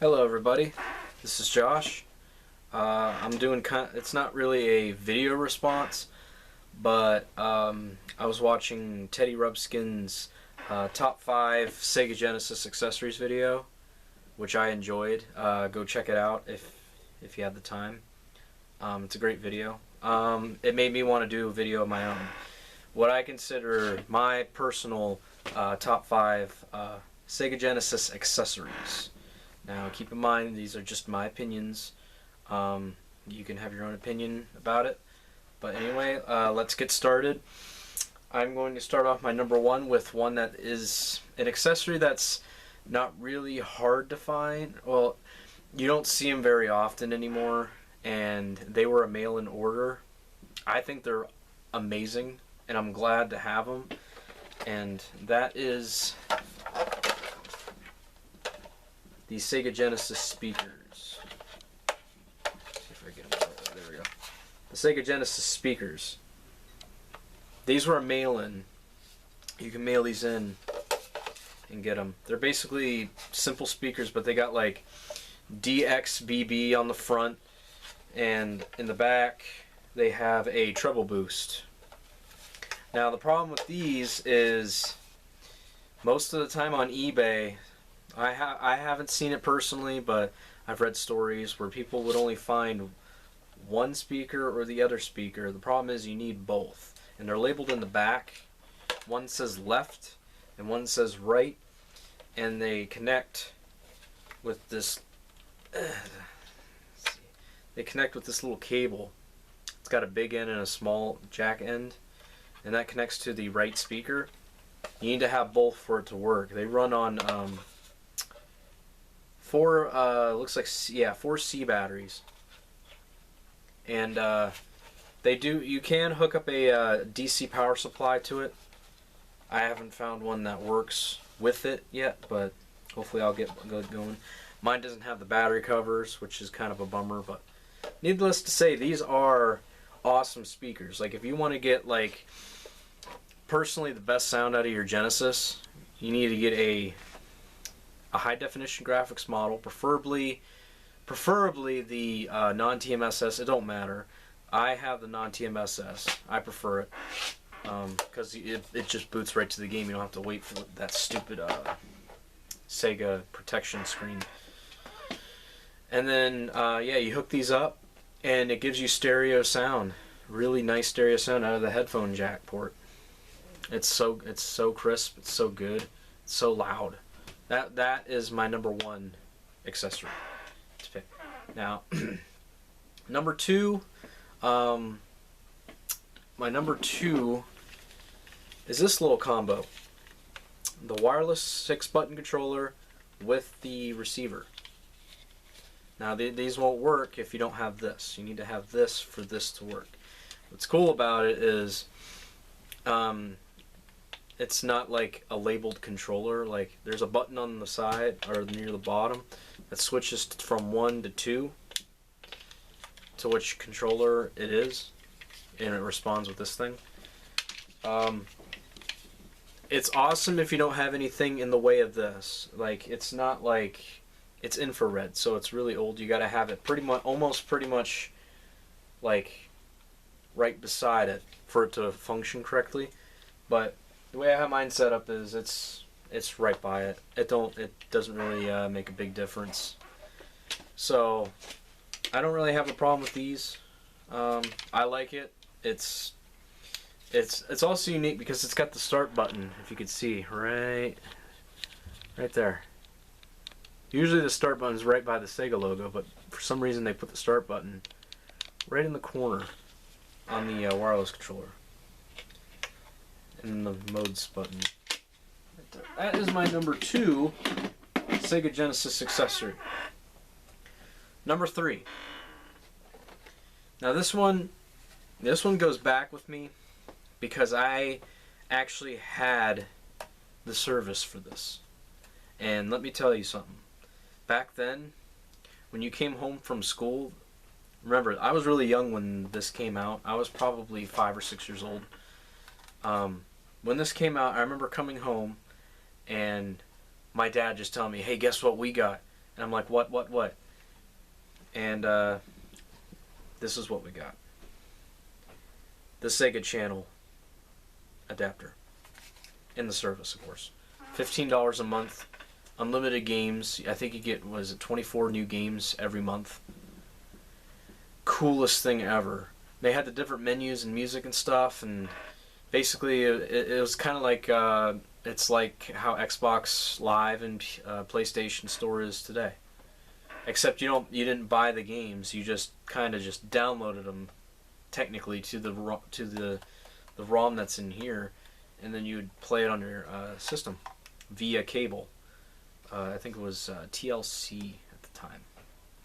Hello everybody, this is Josh. I'm doing it's not really a video response, but I was watching Teddy Rubskin's top 5 Sega Genesis Accessories video, which I enjoyed. Go check it out if you have the time. It's a great video. It made me want to do a video of my own. What I consider my personal top 5 Sega Genesis accessories. Now keep in mind these are just my opinions. You can have your own opinion about it. But anyway, let's get started. I'm going to start off my number 1 with one that is an accessory that's not really hard to find. Well, you don't see them very often anymore, and they were a mail-in order. I think they're amazing, and I'm glad to have them. And that is the Sega Genesis speakers. Let's see if I get them. There we go. The Sega Genesis speakers. These were a mail-in. You can mail these in and get them. They're basically simple speakers, but they got like DXBB on the front, and in the back they have a treble boost. Now the problem with these is most of the time on eBay, I haven't seen it personally, but I've read stories where people would only find one speaker or the other speaker. The problem is you need both, and they're labeled in the back. One says left and one says right, and they connect with this little cable. It's got a big end and a small jack end, and that connects to the right speaker. You need to have both for it to work. They run on looks like 4 C batteries, and you can hook up a DC power supply to it. I haven't found one that works with it yet, but hopefully I'll get going. Mine doesn't have the battery covers, which is kind of a bummer, but needless to say, these are awesome speakers. Like, if you want to get, like, personally the best sound out of your Genesis, you need to get a high definition graphics model, preferably the non-TMSS. It don't matter. I have the non-TMSS. I prefer it because it just boots right to the game. You don't have to wait for that stupid Sega protection screen. And then yeah, you hook these up, and it gives you stereo sound. Really nice stereo sound out of the headphone jack port. It's so crisp. It's so good. It's so loud. That is my number 1 accessory to pick. Now, number 2, my number 2 is this little combo: the wireless 6-button controller with the receiver. Now these won't work if you don't have this. You need to have this for this to work. What's cool about it is it's not like a labeled controller. Like, there's a button on the side or near the bottom that switches from 1 to 2 to which controller it is, and it responds with this thing. It's awesome if you don't have anything in the way of this. Like, it's not like it's infrared, so it's really old. You gotta have it almost pretty much like right beside it for it to function correctly. But the way I have mine set up is it's right by it. It doesn't really make a big difference. So I don't really have a problem with these. I like it. It's also unique because it's got the start button, if you could see, right there. Usually the start button is right by the Sega logo, but for some reason they put the start button right in the corner on the wireless controller. And the modes button. Right there. That is my number 2 Sega Genesis accessory. Number 3. Now this one goes back with me because I actually had the service for this. And let me tell you something. Back then, when you came home from school, remember, I was really young when this came out. I was probably 5 or 6 years old. When this came out, I remember coming home and my dad just telling me, hey, guess what we got? And I'm like, what? And this is what we got. The Sega Channel adapter. In the service, of course. $15 a month. Unlimited games. I think you get, was it 24 new games every month. Coolest thing ever. They had the different menus and music and stuff, and basically it was kind of like, it's like how Xbox Live and PlayStation Store is today. Except you didn't buy the games, you just kind of just downloaded them technically to the ROM that's in here, and then you would play it on your system via cable. I think it was TLC at the time,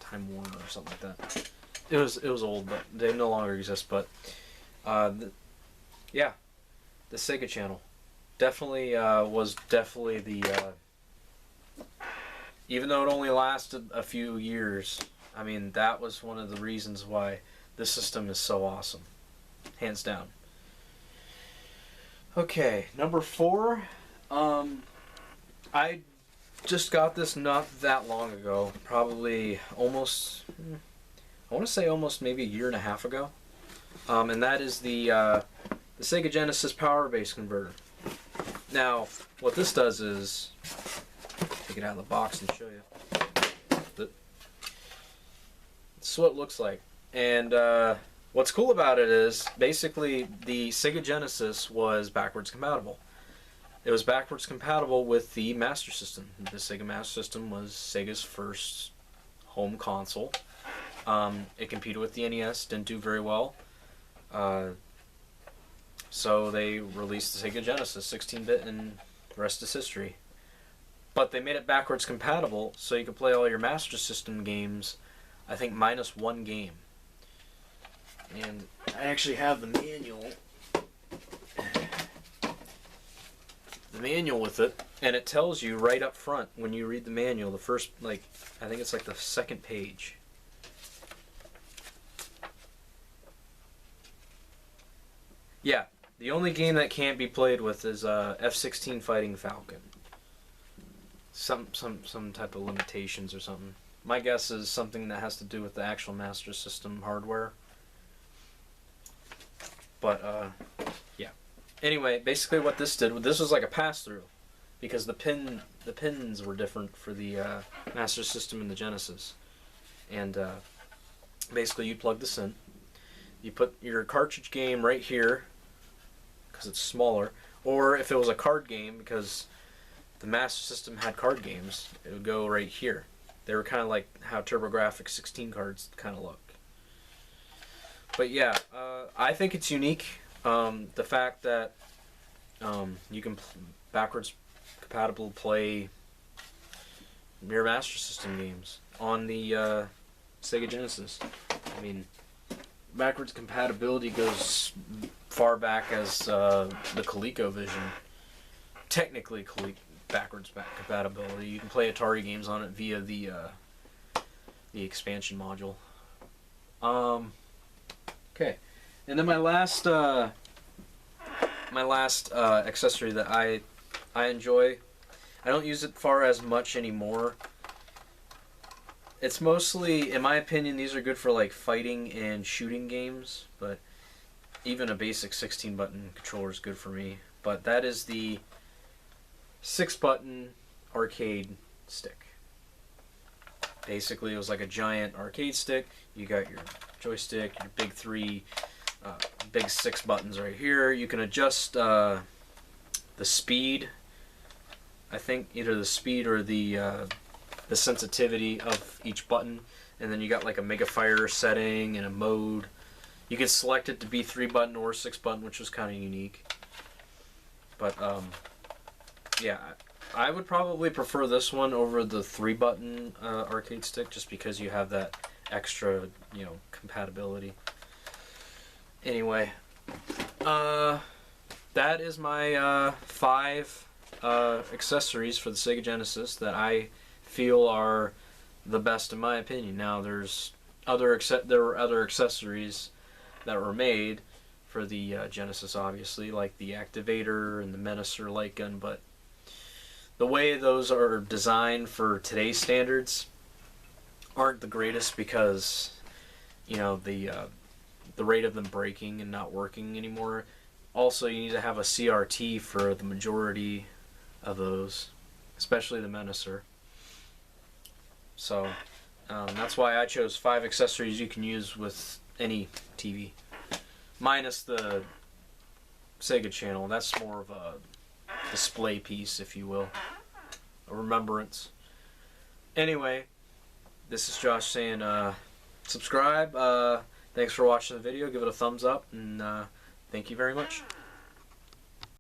Time Warner or something like that. It was old, but they no longer exist. But yeah, the Sega Channel definitely was definitely the even though it only lasted a few years. I mean, that was one of the reasons why this system is so awesome, hands down. Okay, number 4. I just got this not that long ago, probably almost, I want to say almost maybe a year and a half ago, and that is the Sega Genesis Power Base Converter. Now, what this does is, take it out of the box and show you. This is what it looks like, and what's cool about it is basically the Sega Genesis was backwards compatible. It was backwards compatible with the Master System. The Sega Master System was Sega's first home console. It competed with the NES, didn't do very well. So they released the Sega Genesis 16-bit, and the rest is history. But they made it backwards compatible so you could play all your Master System games, I think minus one game. And I actually have the manual. With it, and it tells you right up front when you read the manual, the first, like, I think it's like the second page. Yeah, the only game that can't be played with is F-16 Fighting Falcon. Some type of limitations or something. My guess is something that has to do with the actual Master System hardware. But yeah. Anyway, basically what this did, this was like a pass-through, because the pins were different for the Master System and the Genesis. And basically you'd plug this in, you put your cartridge game right here, because it's smaller, or if it was a card game, because the Master System had card games, it would go right here. They were kind of like how TurboGrafx 16 cards kind of look. But yeah, I think it's unique. The fact that you can backwards compatible play your Master System games on the Sega Genesis. I mean, backwards compatibility goes far back as the ColecoVision. Technically, backwards compatibility. You can play Atari games on it via the expansion module. Okay. And then my last accessory that I enjoy, I don't use it far as much anymore. It's mostly, in my opinion, these are good for like fighting and shooting games, but even a basic 16-button controller is good for me. But that is the 6-button arcade stick. Basically, it was like a giant arcade stick. You got your joystick, your big 6 buttons right here. You can adjust the speed. I think either the speed or the sensitivity of each button, and then you got like a Mega Fire setting and a mode. You can select it to be 3-button or 6-button, which was kind of unique. But yeah, I would probably prefer this one over the 3-button arcade stick, just because you have that extra, compatibility. Anyway, that is my 5 accessories for the Sega Genesis that I feel are the best in my opinion. Now, there were other accessories that were made for the Genesis, obviously, like the Activator and the Menacer light gun, but the way those are designed for today's standards, aren't the greatest because, you know, the rate of them breaking and not working anymore. Also, you need to have a CRT for the majority of those, especially the Menacer. So that's why I chose 5 accessories you can use with any TV, minus the Sega Channel. That's more of a display piece, if you will, a remembrance. Anyway, this is Josh saying subscribe. Thanks for watching the video. Give it a thumbs up, and thank you very much.